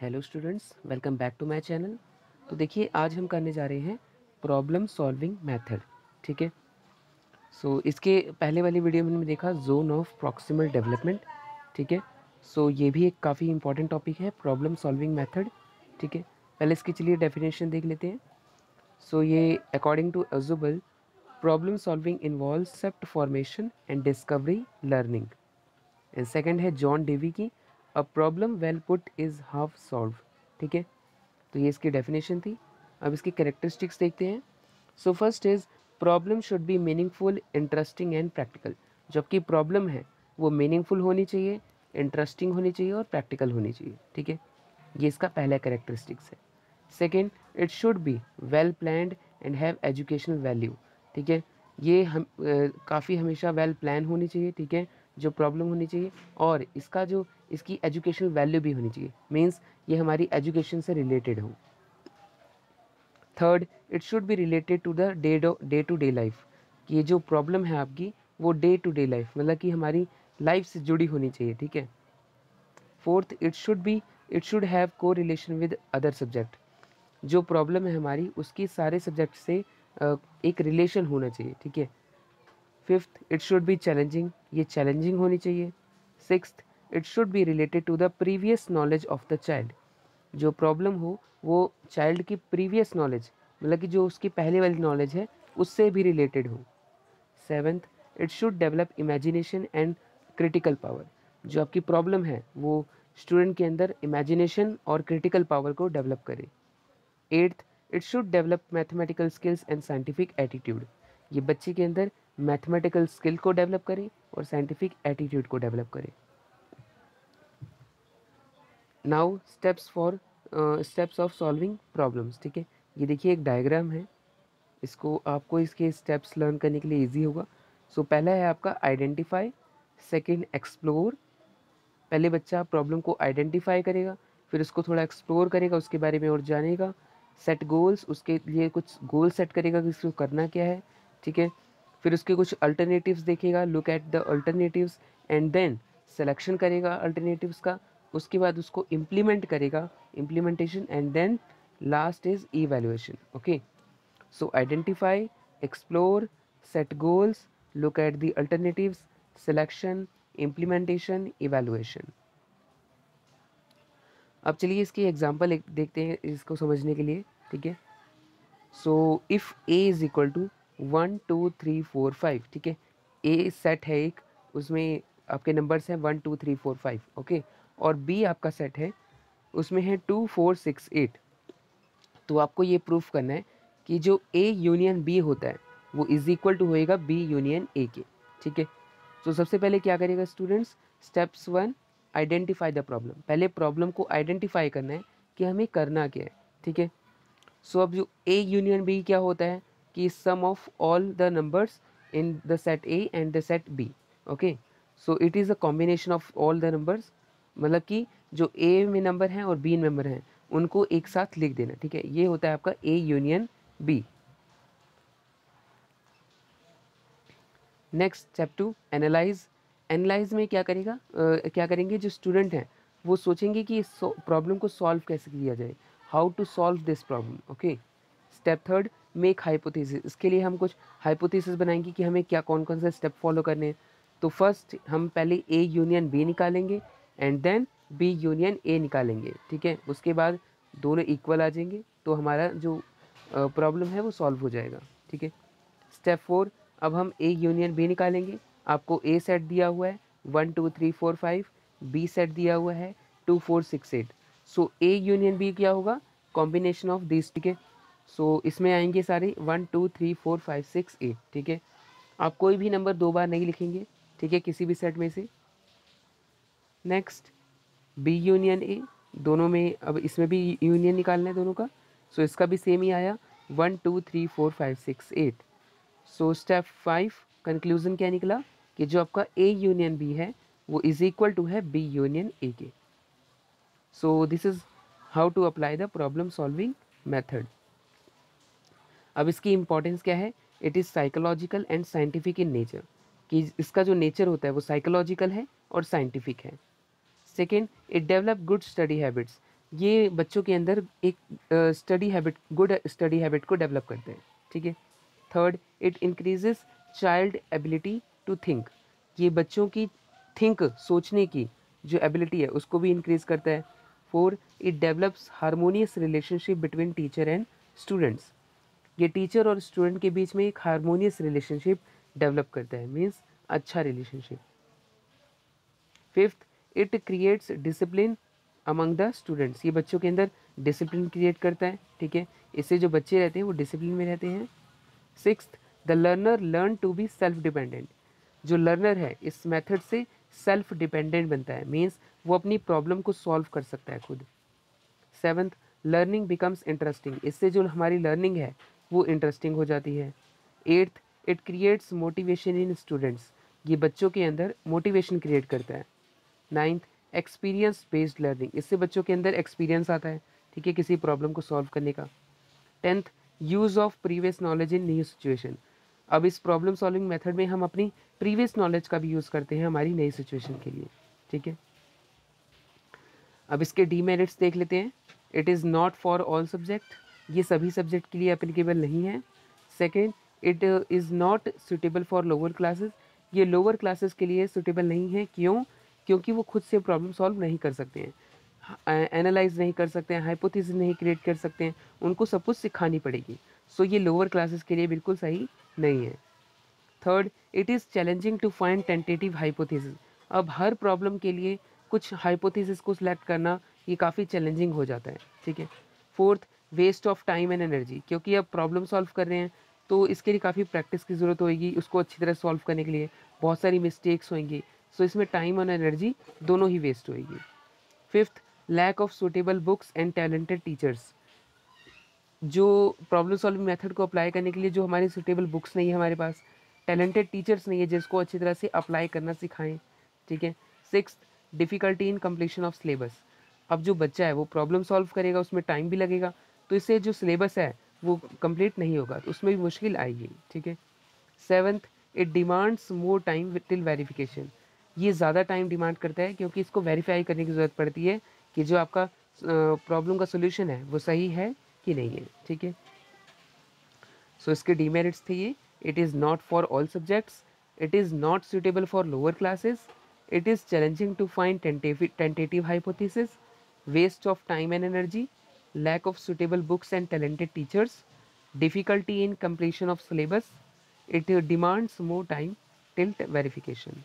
Hello students, welcome back to my channel. तो देखिए, आज हम करने जा रहे हैं प्रॉब्लम सॉल्विंग मेथड। ठीक है। इसके पहले वाली वीडियो में हमने देखा जोन ऑफ प्रॉक्सिमल डेवलपमेंट। ठीक है। ये भी एक काफ़ी इंपॉर्टेंट टॉपिक है, प्रॉब्लम सॉल्विंग मेथड। ठीक है। पहले इसकी चलिए डेफिनेशन देख लेते हैं। ये according to Ausubel, problem solving involve सेप्ट formation and discovery learning. And second है जॉन डेवी की, a problem well put is half solve. ठीक है। तो ये इसकी डेफिनेशन थी। अब इसकी कैरेक्टरिस्टिक्स देखते हैं। First is, problem should be meaningful, interesting and practical. जबकि प्रॉब्लम है वो मीनिंगफुल होनी चाहिए, इंटरेस्टिंग होनी चाहिए और प्रैक्टिकल होनी चाहिए। ठीक है। ये इसका पहला कैरेक्टरिस्टिक्स है। Second, it should be well planned and have educational value. ठीक है। ये हम काफ़ी हमेशा वेल प्लान होनी चाहिए। ठीक है। जो प्रॉब्लम होनी चाहिए और इसका जो इसकी एजुकेशनल वैल्यू भी होनी चाहिए, मीन्स ये हमारी एजुकेशन से रिलेटेड हो। Third, it should be related to the day to day life. ये जो प्रॉब्लम है आपकी वो डे टू डे लाइफ, मतलब कि हमारी लाइफ से जुड़ी होनी चाहिए। ठीक है। फोर्थ, इट शुड हैव को रिलेशन विद अदर सब्जेक्ट। जो प्रॉब्लम है हमारी उसकी सारे सब्जेक्ट से एक रिलेशन होना चाहिए। ठीक है। Fifth, it should be challenging. ये चैलेंजिंग होनी चाहिए। Sixth, it should be related to the previous knowledge of the child. जो प्रॉब्लम हो वो चाइल्ड की प्रीवियस नॉलेज, मतलब कि जो उसकी पहले वाली नॉलेज है उससे भी रिलेटेड हो। Seventh, it should develop imagination and critical power. जो आपकी प्रॉब्लम है वो स्टूडेंट के अंदर इमेजिनेशन और क्रिटिकल पावर को डेवलप करे। Eighth, it should develop mathematical skills and scientific attitude. ये बच्चे के अंदर मैथमेटिकल स्किल को डेवलप करे और साइंटिफिक एटीट्यूड को डेवलप करे। Now steps of solving problems. ठीक है। ये देखिए एक डायग्राम है, इसको आपको इसके स्टेप्स लर्न करने के लिए इजी होगा। पहला है आपका आइडेंटिफाई, सेकंड एक्सप्लोर। पहले बच्चा प्रॉब्लम को आइडेंटिफाई करेगा, फिर उसको थोड़ा एक्सप्लोर करेगा, उसके बारे में और जानेगा। सेट गोल्स, उसके लिए कुछ गोल सेट करेगा कि इसको करना क्या है। ठीक है। फिर उसके कुछ अल्टरनेटिव्स देखेगा, look at the alternatives and then selection करेगा अल्टरनेटिव्स का। उसके बाद उसको इम्प्लीमेंट करेगा, implementation, and then last is evaluation. Okay. Identify, explore, set goals, look at the alternatives, selection, implementation, evaluation. अब चलिए इसकी एग्जांपल एक देखते हैं इसको समझने के लिए। ठीक है। If a is equal to 1 2 3 4 5। ठीक है। a सेट है एक, उसमें आपके नंबर्स हैं 1 2 3 4 5। ओके। और b आपका सेट है, उसमें है 2 4 6 8। तो आपको ये प्रूफ करना है कि जो A यूनियन B होता है वो इज इक्वल टू होएगा B यूनियन A के। ठीक है। सबसे पहले क्या करेगा students, steps 1, identify the problem. पहले प्रॉब्लम को आइडेंटिफाई करना है कि हमें करना क्या है। ठीक है। अब जो A यूनियन B क्या होता है कि sum of all the numbers in the set A and the set B। Okay. It is a combination of all the numbers, मतलब कि जो A में नंबर हैं और B नंबर हैं उनको एक साथ लिख देना। ठीक है। ये होता है आपका A union B। Next step 2, analyse. Analyse में क्या करेंगे, जो स्टूडेंट हैं वो सोचेंगे कि इस प्रॉब्लम को सॉल्व कैसे किया जाए, how to solve this problem. Okay. Step third, make hypothesis. इसके लिए हम कुछ हाइपोथेसिस बनाएंगे कि हमें क्या कौन कौन से स्टेप फॉलो करने हैं। फर्स्ट हम पहले A यूनियन B निकालेंगे and then B union A निकालेंगे। ठीक है। उसके बाद दोनों इक्वल आ जाएंगे तो हमारा जो प्रॉब्लम है वो सॉल्व हो जाएगा। ठीक है। स्टेप 4, अब हम A यूनियन B निकालेंगे। आपको A सेट दिया हुआ है 1 2 3 4 5, B सेट दिया हुआ है 2 4 6 8। A यूनियन B क्या होगा, कॉम्बिनेशन ऑफ दिस। ठीक है। इसमें आएंगे सारे 1 2 3 4 5 6 8। ठीक है। आप कोई भी नंबर दो बार नहीं लिखेंगे। ठीक है, किसी भी सेट में से। नेक्स्ट B यूनियन A, दोनों में अब इसमें भी यूनियन निकालना है दोनों का। इसका भी सेम ही आया 1 2 3 4 5 6 8। स्टेप 5, कंक्लूजन क्या निकला कि जो आपका A यूनियन B है वो इज इक्वल टू है B यूनियन A के। This is how to apply the problem solving method. अब इसकी इंपॉर्टेंस क्या है, it is psychological and scientific in nature, कि इसका जो नेचर होता है वो साइकोलॉजिकल है और साइंटिफिक है। Second, it develop good study habits. ये बच्चों के अंदर एक गुड स्टडी हैबिट को डेवलप करते हैं, ठीक है। Third, it increases child ability to think, ये बच्चों की सोचने की जो एबिलिटी है उसको भी इंक्रीज करता है। Four, it develops harmonious relationship between teacher and students, ये टीचर और स्टूडेंट के बीच में एक हार्मोनियस रिलेशनशिप डेवलप करता है, मीन्स अच्छा relationship. Fifth, it creates discipline among the students, ये बच्चों के अंदर डिसिप्लिन क्रिएट करता है, ठीक है। इससे जो बच्चे रहते हैं वो डिसिप्लिन में रहते हैं। Sixth, the learner learn to be self dependent, जो लर्नर है इस मेथड से सेल्फ डिपेंडेंट बनता है, मीन्स वो अपनी प्रॉब्लम को सॉल्व कर सकता है खुद। सेवन्थ, लर्निंग बिकम्स इंटरेस्टिंग, इससे जो हमारी लर्निंग है वो इंटरेस्टिंग हो जाती है। Eighth, it creates motivation in students, ये बच्चों के अंदर मोटिवेशन क्रिएट करता है। नाइन्थ, एक्सपीरियंस बेस्ड लर्निंग, इससे बच्चों के अंदर एक्सपीरियंस आता है, ठीक है, किसी प्रॉब्लम को सॉल्व करने का। Tenth, use of previous knowledge in new situation, अब इस प्रॉब्लम सॉल्विंग मेथड में हम अपनी प्रीवियस नॉलेज का भी यूज़ करते हैं हमारी नई सिचुएशन के लिए, ठीक है। अब इसके डीमेरिट्स देख लेते हैं। It is not for all subject, ये सभी सब्जेक्ट के लिए एप्लीकेबल नहीं है। Second, it is not suitable for lower classes, ये लोअर क्लासेस के लिए सुटेबल नहीं है, क्यों? क्योंकि वो खुद से प्रॉब्लम सॉल्व नहीं कर सकते हैं, एनालाइज नहीं कर सकते हैं, हाइपोथेसिस नहीं क्रिएट कर सकते हैं, उनको सब कुछ सिखानी पड़ेगी। सो ये लोअर क्लासेस के लिए बिल्कुल सही नहीं है। Third, it is challenging to find tentative hypothesis, अब हर प्रॉब्लम के लिए कुछ हाइपोथेसिस को सिलेक्ट करना ये काफ़ी चैलेंजिंग हो जाता है, ठीक है। Fourth, waste of time and energy, क्योंकि अब प्रॉब्लम सॉल्व कर रहे हैं तो इसके लिए काफ़ी प्रैक्टिस की ज़रूरत होगी, उसको अच्छी तरह सॉल्व करने के लिए बहुत सारी मिस्टेक्स होंगी, सो इसमें टाइम और एनर्जी दोनों ही वेस्ट होएगी। Fifth, lack of suitable books and talented teachers, जो प्रॉब्लम सॉल्विंग मेथड को अप्लाई करने के लिए जो हमारी सुटेबल बुक्स नहीं है हमारे पास, टैलेंटेड टीचर्स नहीं है जिसको अच्छी तरह से अप्लाई करना सिखाएं, ठीक है। Sixth, difficulty in completion of syllabus, अब जो बच्चा है वो प्रॉब्लम सॉल्व करेगा, उसमें टाइम भी लगेगा, तो इससे जो सिलेबस है वो कंप्लीट नहीं होगा, तो उसमें भी मुश्किल आएगी, ठीक है। Seventh, it demands more time till verification, ये ज़्यादा टाइम डिमांड करता है क्योंकि इसको वेरीफाई करने की ज़रूरत पड़ती है कि जो आपका प्रॉब्लम का सोल्यूशन है वो सही है कि नहीं है, ठीक है। सो इसके डीमेरिट्स थे ये, it is not for all subjects, it is not suitable for lower classes, it is challenging to find tentative hypothesis, waste of time and energy, lack of suitable books and talented teachers, difficulty in completion of syllabus, it demands more time till verification.